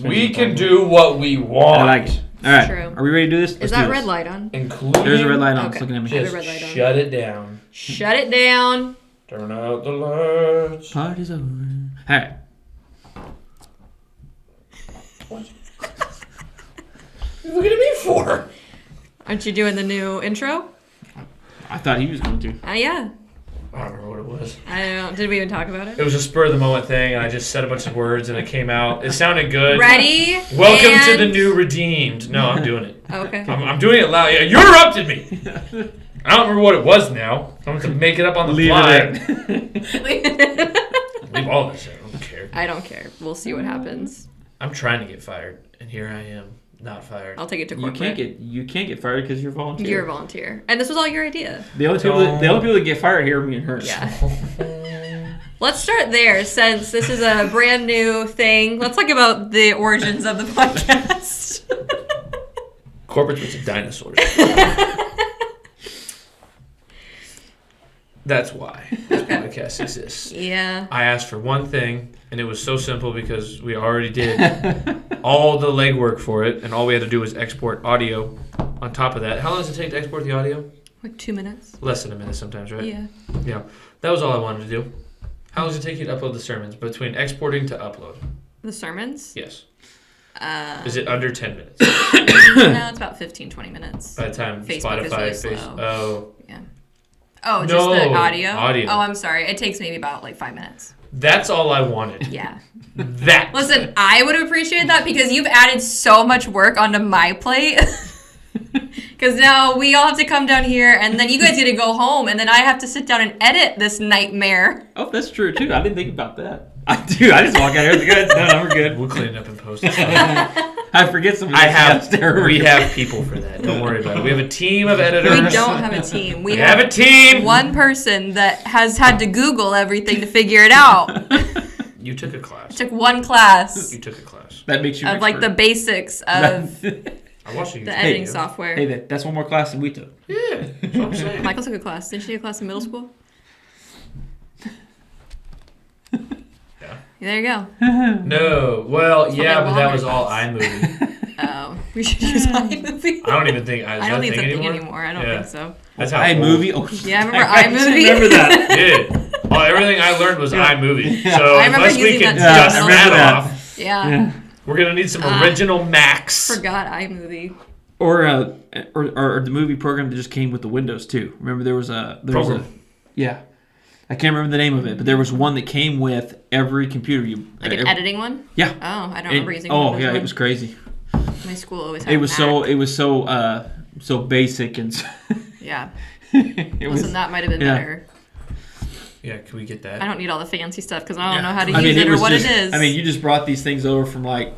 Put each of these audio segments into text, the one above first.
We can do what we want. I like it. All right. True. Are we ready to do this? Is that red light on? Including... There's a red light on. Okay. It's looking at me. Just red light on. shut it down. Shut it down. Turn out the lights. Party's over. All right. What are you looking at me for? Aren't you doing the new intro? I thought he was going to. Yeah. I don't remember what it was. I don't know. Did we even talk about It it? was a spur of the moment thing, and I just said a bunch of words, and it came out. It sounded good. Ready? Welcome to and... the new Redeemed. No, I'm doing it. Okay. I'm doing it loud. Yeah, you interrupted me. I don't remember what it was now. I'm going to make it up on the fly. Leave all this in. I don't care. I don't care. We'll see what happens. I'm trying to get fired, and here I am, not fired. I'll take it to You corporate. can't get fired because you're a volunteer. You're a volunteer. And this was all your idea. The only people that get fired here are me and her. Yeah. Let's start there since this is a brand new thing. Let's talk about the origins of the podcast. Corporates with dinosaurs. That's why this podcast exists. Yeah. I asked for one thing, and it was so simple because we already did all the legwork for it, and all we had to do was export audio on top of that. How long does it take to export the audio? Like 2 minutes. Less than a minute sometimes, right? Yeah. Yeah. That was all I wanted to do. How long does it take you to upload the sermons? Between exporting to upload? The sermons? Yes. Is it under 10 minutes? No, it's about 15, 20 minutes. By the time Facebook Spotify, is really slow. Oh. Yeah. Oh, just No, the audio? audio. Oh, I'm sorry. It takes maybe about 5 minutes. That's all I wanted. Yeah. That. Listen, I would appreciate that because you've added so much work onto my plate. Because now we all have to come down here, and then you guys get to go home, and then I have to sit down and edit this nightmare. Oh, that's true, too. I didn't think about that. I just walk out here. Good. No, we're good. We'll clean it up and post it. I forget something. We have people for that. Don't worry about it. We have a team of editors. We don't have a team. We have a team. One person that has had to Google everything to figure it out. You took a class. Took one class. You took a class. That makes you of like the basics of I watched you. the editing software. Hey, that's one more class than we took. Yeah, that's what I'm saying. Michael took a class. Didn't she take a class in middle school? Yeah. There you go. No. Well, That's yeah, what but my that was Walmart all was. iMovie. Oh, we should use iMovie. I don't even think I don't think that it's a thing thing anymore. I don't think so. That's how iMovie. old. Oh, Yeah, I remember I iMovie. remember that. Yeah. Well, everything I learned was iMovie. So I remember unless we using can that dust too. that off, Yeah. we're gonna need some original Macs. Forgot iMovie. Or the movie program that just came with the Windows too. Remember there was a yeah, I can't remember the name of it, but there was one that came with every computer. Like an editing one? Yeah. Oh, I don't remember using. Oh Windows yeah, one. it was crazy. My school always had. It was so basic and. Yeah. It was. Listen, that might have been yeah. better. Yeah, can we get that? I don't need all the fancy stuff because I don't know how to I use mean, it or was what just, it is. I mean, you just brought these things over from like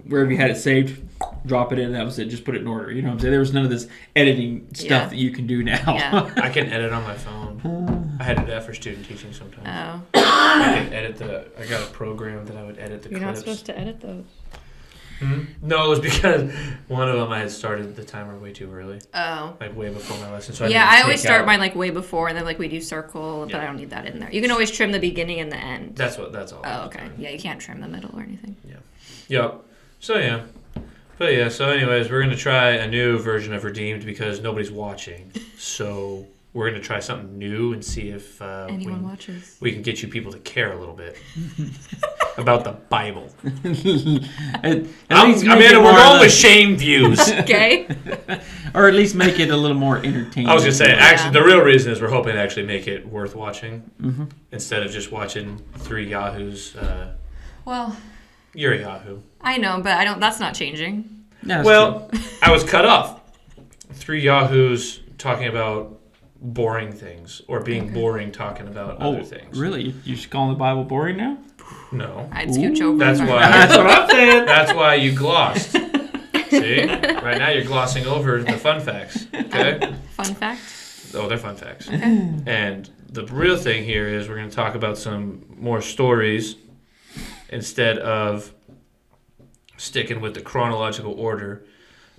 wherever you had it saved, drop it in, that was it. Just put it in order. You know what I'm saying? There was none of this editing stuff that you can do now. Yeah. I can edit on my phone. I had to do that for student teaching sometimes. Oh. I can edit I got a program that I would edit the You're clips. not supposed to edit those. No, it was because one of them I had started the timer way too early. Oh. Like way before my lesson. So I always start mine like way before, and then like we do circle, but I don't need that in there. You can always trim the beginning and the end. That's all. Oh, okay. Yeah, you can't trim the middle or anything. Yeah. Yep. So yeah. But yeah, so anyways, we're going to try a new version of Redeemed because nobody's watching. So we're going to try something new and see if anyone watches. We can get you people to care a little bit about the Bible. We're going with shame views. Okay. Or at least make it a little more entertaining. I was going to say, actually, the real reason is we're hoping to actually make it worth watching instead of just watching 3 yahoos. Well, you're a yahoo. I know, but that's not changing. No, well, I was cut off. 3 yahoos talking about boring things or being boring talking about other things. Really? You should call the Bible boring now? No. I'd scooch over. That's why. That's what I'm saying. That's why you glossed. See? Right now you're glossing over the fun facts. Okay? Fun fact? Oh, they're fun facts. Okay. And the real thing here is we're going to talk about some more stories instead of sticking with the chronological order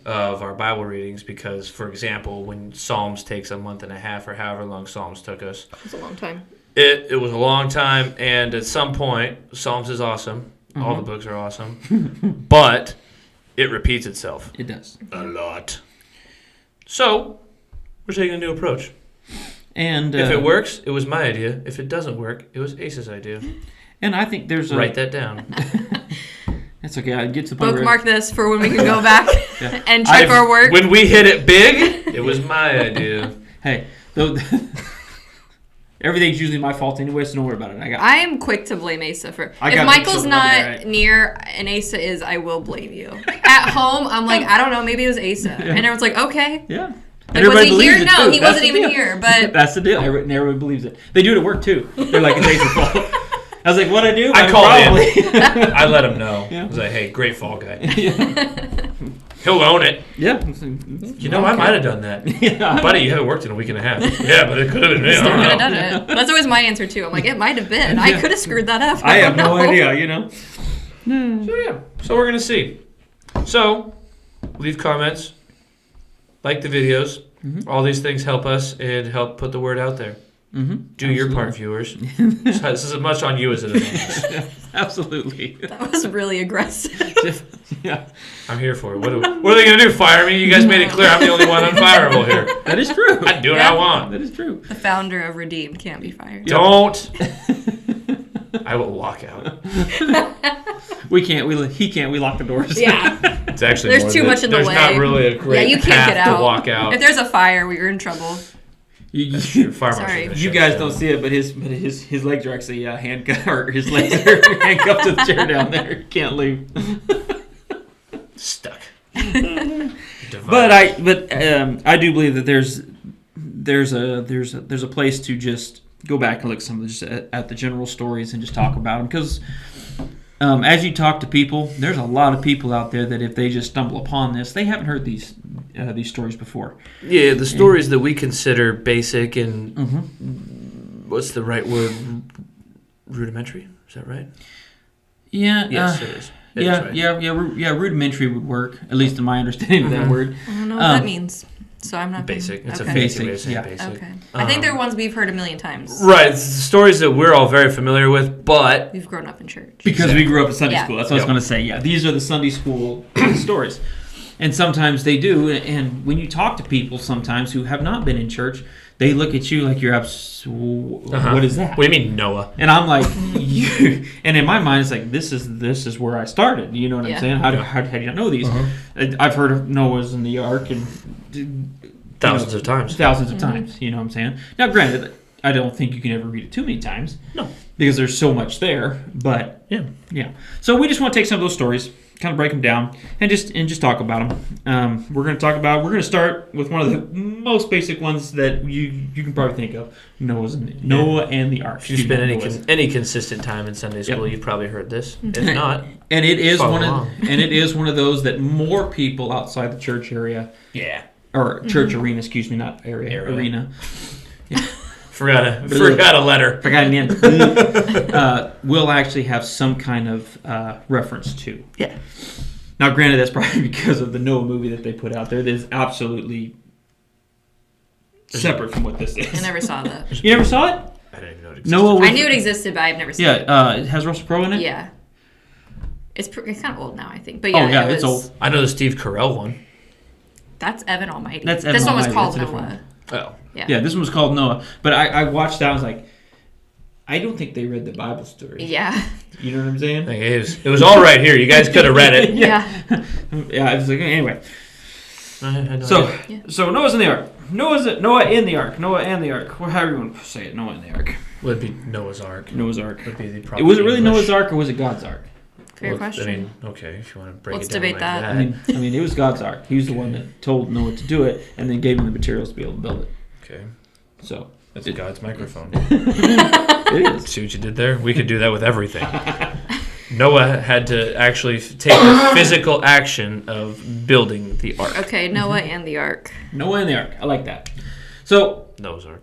of our Bible readings because, for example, when Psalms takes a month and a half or however long Psalms took us. It was a long time. It was a long time, and at some point, Psalms is awesome. All the books are awesome. But it repeats itself. It does. A lot. So, we're taking a new approach. And if it works, it was my idea. If it doesn't work, it was Ace's idea. And I think there's Write that down. That's okay. I get to the point Bookmark this for when we can go back and check our work. When we hit it big, it was my idea. Hey, everything's usually my fault anyway, so don't worry about it. I am quick to blame Asa for. If Michael's not near and Asa is, I will blame you. At home, I'm like, I don't know, maybe it was Asa, and everyone's like, okay. Yeah. Like, was he here? No, he wasn't even here. But that's the deal. Everybody believes it. They do it at work too. They're like, it's Asa's fault. I was like, what'd I do? I called him. I let him know. Yeah. I was like, hey, great fall guy. He'll own it. Yeah. You know, I might have done that. Yeah. Buddy, you haven't worked in a week and a half. Yeah, but it could have been me. Still could have done it. That's always my answer too. I'm like, it might have been. I could have screwed that up. I have no idea, So yeah. So we're going to see. So, leave comments. Like the videos. Mm-hmm. All these things help us and help put the word out there. Mm-hmm. Do your part, viewers. This is as much on you as it is on us. Absolutely. That was really aggressive. Yeah. I'm here for it. What are they going to do? Fire me? You guys made it clear I'm the only one unfireable here. That is true. I do what I want. That is true. The founder of Redeemed can't be fired. Don't. I will walk out. We can't. He can't. We lock the doors. Yeah. It's actually there's too much in the way. There's not really a great you can't get out. to walk out. If there's a fire, we're in trouble. Sorry. You guys don't see it, but his legs are actually handcuffed, or his legs are handcuffed to the chair down there. Can't leave. Stuck. But I do believe that there's a place to just go back and look at the general stories and just talk about them, because as you talk to people, there's a lot of people out there that if they just stumble upon this, they haven't heard these stories before. Yeah, the stories that we consider basic and what's the right word? Rudimentary? Is that right? Yeah. Yes, it is. Yeah. Rudimentary would work, at least in my understanding of that word. I don't know what that means. So I'm not basic. It's okay. a fancy way of saying basic. Okay. I think they're ones we've heard a million times. Right. It's stories that we're all very familiar with, but we've grown up in church. Because we grew up in Sunday school. That's what I was going to say. Yeah, these are the Sunday school stories. And sometimes they do. And when you talk to people sometimes who have not been in church, they look at you like you're what is that? What do you mean, Noah? And I'm like, and in my mind, it's like, this is where I started. You know what I'm saying? How do you not know these? I've heard of Noah's in the ark and thousands of times. Thousands of times. You know what I'm saying? Now, granted, I don't think you can ever read it too many times. No. Because there's so much there. But yeah. So we just want to take some of those stories, kind of break them down, and just talk about them. We're going to start with one of the most basic ones that you can probably think of: Noah and the Ark. If you spend any consistent time in Sunday school, you've probably heard this. If not, and it is one of those that more people outside the church area, or church arena, excuse me, not arena. Yeah. Forgot a letter. Forgot an end. Will actually have some kind of reference to. Yeah. Now, granted, that's probably because of the Noah movie that they put out there. That is absolutely separate from what this is. I never saw that. You never saw it? I didn't even know it existed. I knew it existed, but I've never seen it. Yeah, it has Russell Crowe in it? Yeah. It's kind of old now, I think. But it's old. I know the Steve Carell one. That's Evan Almighty. This one was called Noah. Oh. Yeah, this one was called Noah. But I watched that, I was like, I don't think they read the Bible story. Yeah. You know what I'm saying? It was all right here. You guys could have read it. Yeah. Yeah, I was like, anyway. So Noah's in the ark. Noah in the ark. Noah and the ark. Or however you want to say it, Noah in the ark. Would be Noah's Ark. Noah's Ark. Would be the proper was it really English. Noah's Ark or was it God's Ark? Fair question. I mean, okay, if you want to break Let's it down debate like that. I mean, it was God's Ark. He was the one that told Noah to do it and then gave him the materials to be able to build it. Okay. So that's God's microphone. It is. See what you did there? We could do that with everything. Noah had to actually take the physical action of building the ark. Okay, Noah and the ark. Noah and the ark. I like that. So Noah's Ark.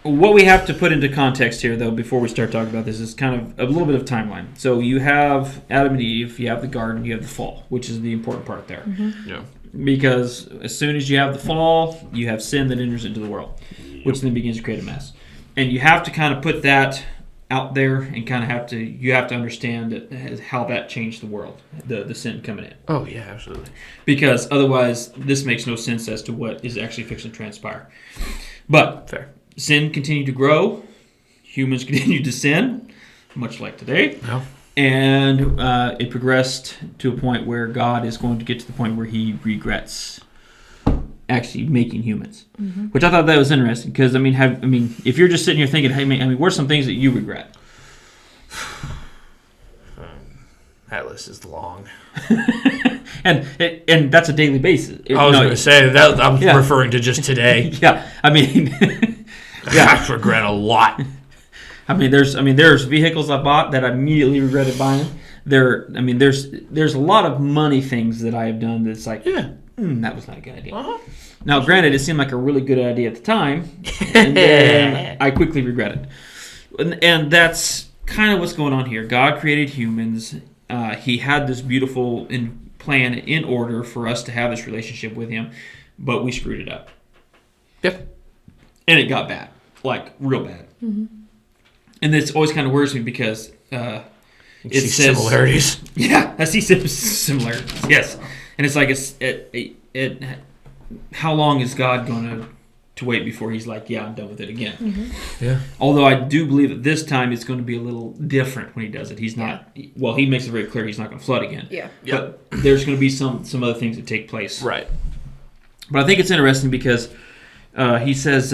What we have to put into context here, though, before we start talking about this, is kind of a little bit of timeline. So you have Adam and Eve, you have the garden, you have the fall, which is the important part there. Mm-hmm. Yeah. Because as soon as you have the fall, you have sin that enters into the world, which then begins to create a mess. And you have to kind of put that out there and kind of you have to understand how that changed the world, the sin coming in. Oh, yeah, absolutely. Because otherwise, this makes no sense as to what is actually fixing to transpire. But Fair. sin continued to grow. Humans continued to sin, much like today. No. And it progressed to a point where God is going to get to the point where he regrets actually making humans, which I thought that was interesting. Because if you're just sitting here thinking, hey, what are some things that you regret? That list is long. and that's a daily basis. I was going to say that I'm referring to just today. Yeah, I regret a lot. There's vehicles I bought that I immediately regretted buying. There's a lot of money things that I have done that's like, that was not a good idea. Uh-huh. Now, granted, it seemed like a really good idea at the time, and then I quickly regret it. And that's kind of what's going on here. God created humans. He had this beautiful plan in order for us to have this relationship with him, but we screwed it up. Yep. And it got bad, like real bad. Mm-hmm. And this always kind of worries me because it says similarities. Yeah, I see similarities. Yes, and it's like how long is God going to wait before he's like, yeah, I'm done with it again? Mm-hmm. Yeah. Although I do believe that this time it's going to be a little different when he does it. He's not. Yeah. Well, he makes it very clear he's not going to flood again. Yeah. But there's going to be some other things that take place. Right. But I think it's interesting because he says.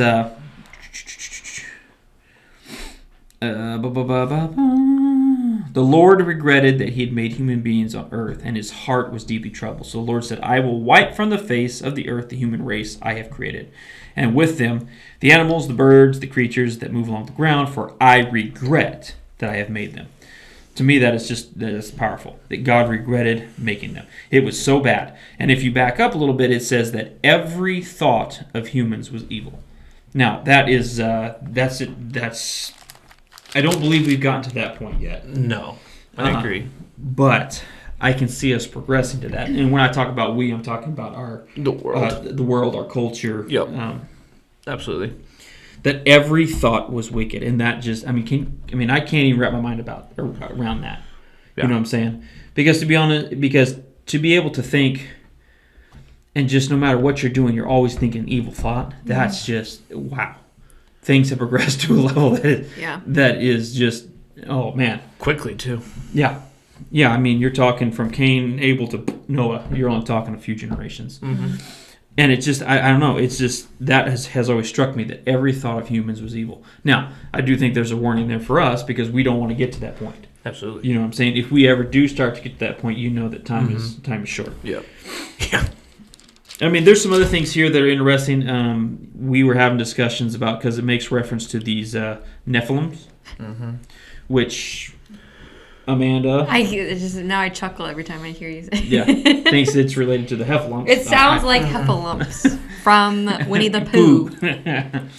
The Lord regretted that he had made human beings on earth, and his heart was deeply troubled. So the Lord said, I will wipe from the face of the earth the human race I have created, and with them the animals, the birds, the creatures that move along the ground, for I regret that I have made them. To me, that is powerful, that God regretted making them. It was so bad. And if you back up a little bit, it says that every thought of humans was evil. Now, that's it. I don't believe we've gotten to that point yet. No, I agree. But I can see us progressing to that. And when I talk about we, I'm talking about The world. our culture. Yep. Absolutely. That every thought was wicked, and that just, I can't even wrap my mind around that. Yeah. You know what I'm saying? Because to be honest, to be able to think, and just no matter what you're doing, you're always thinking evil thought. That's just wow. Things have progressed to a level that is just, oh man. Quickly, too. Yeah. Yeah, you're talking from Cain, Abel to Noah. You're only talking a few generations. Mm-hmm. And it's just, I don't know, it's just, that has always struck me, that every thought of humans was evil. Now, I do think there's a warning there for us, because we don't want to get to that point. Absolutely. You know what I'm saying? If we ever do start to get to that point, you know that time is short. Yep. Yeah. There's some other things here that are interesting. We were having discussions about, because it makes reference to these Nephilims, which Amanda, now I chuckle every time I hear you say it. yeah, thinks it's related to the Heffalumps. It sounds like Heffalumps from Winnie the Pooh.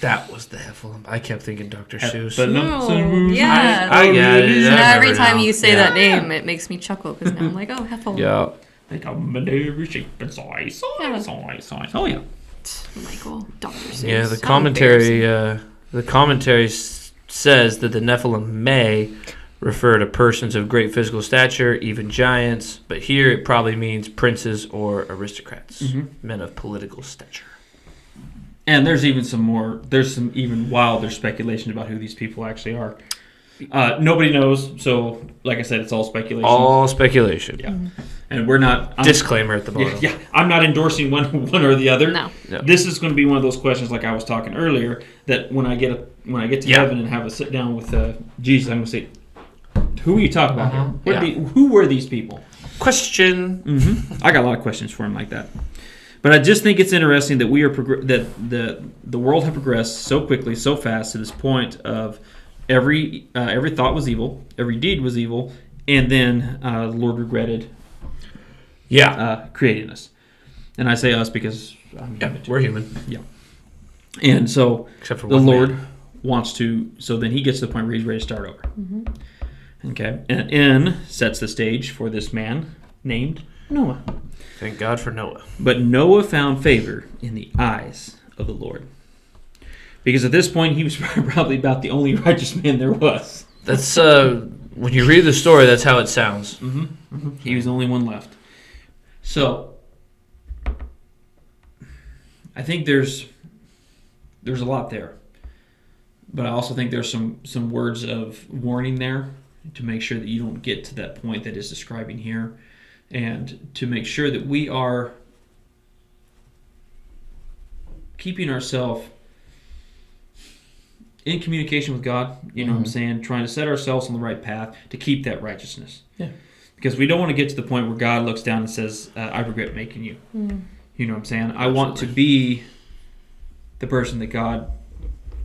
That was the Heffalump. I kept thinking Dr. Seuss. No, yeah. I get it. Now every time you say that name, it makes me chuckle, because now I'm like, oh, Heffalump. Yeah. They come in every shape and size. Oh yeah. Michael, Dr. Seuss. Yeah, the commentary says that the Nephilim may refer to persons of great physical stature, even giants, but here it probably means princes or aristocrats, men of political stature. And there's some even wilder speculation about who these people actually are. Nobody knows, so like I said, it's all speculation. All speculation. Yeah. And we're not... Disclaimer at the bottom. Yeah, I'm not endorsing one or the other. No. This is going to be one of those questions, like I was talking earlier, that when I get to heaven and have a sit down with Jesus, I'm going to say, who are you talking about here? Who were these people? Question. I got a lot of questions for him like that. But I just think it's interesting that that the world has progressed so quickly, so fast, to this point of every thought was evil, every deed was evil, and then the Lord regretted creating us. And I say us because I'm human too. We're human. Yeah. And so Except for the one Lord man. wants to, so then he gets to the point where he's ready to start over. Okay. And N sets the stage for this man named Noah. Thank God for Noah. But Noah found favor in the eyes of the Lord. Because at this point, he was probably about the only righteous man there was. That's when you read the story, that's how it sounds. He was the only one left. So I think there's a lot there, but I also think there's some words of warning there to make sure that you don't get to that point that is describing here, and to make sure that we are keeping ourselves in communication with God, you know what I'm saying? Trying to set ourselves on the right path to keep that righteousness. Yeah. Because we don't want to get to the point where God looks down and says, I regret making you. You know what I'm saying? I want to be the person that God,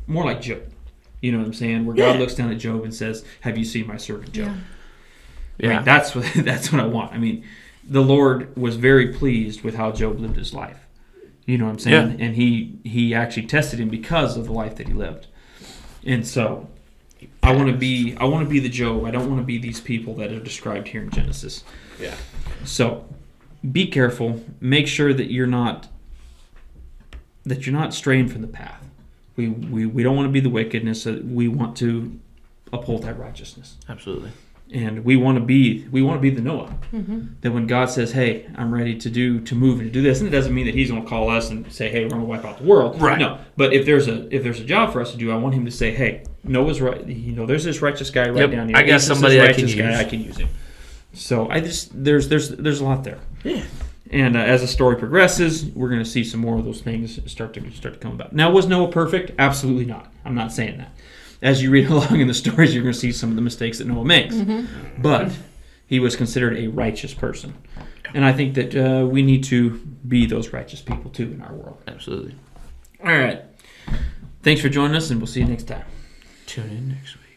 more like Job. You know what I'm saying? Where God looks down at Job and says, have you seen my servant Job? Yeah. Like, that's what I want. I mean, the Lord was very pleased with how Job lived his life. You know what I'm saying? Yeah. And he actually tested him because of the life that he lived. And so I want to be the Job. I don't want to be these people that are described here in Genesis. Yeah. So be careful. Make sure that you're not straying from the path. We don't want to be the wickedness. We want to uphold that righteousness. Absolutely. And we want to be the Noah. That when God says, "Hey, I'm ready to move and to do this," and it doesn't mean that He's going to call us and say, "Hey, we're going to wipe out the world." Right. No. But if there's a job for us to do, I want Him to say, "Hey, Noah's right. You know, there's this righteous guy right down here. I got This is somebody this I can righteous guy. use. I can use him." So there's a lot there. Yeah. And as the story progresses, we're going to see some more of those things start to come about. Now, was Noah perfect? Absolutely not. I'm not saying that. As you read along in the stories, you're going to see some of the mistakes that Noah makes. But he was considered a righteous person. And I think that we need to be those righteous people, too, in our world. Absolutely. All right. Thanks for joining us, and we'll see you next time. Tune in next week.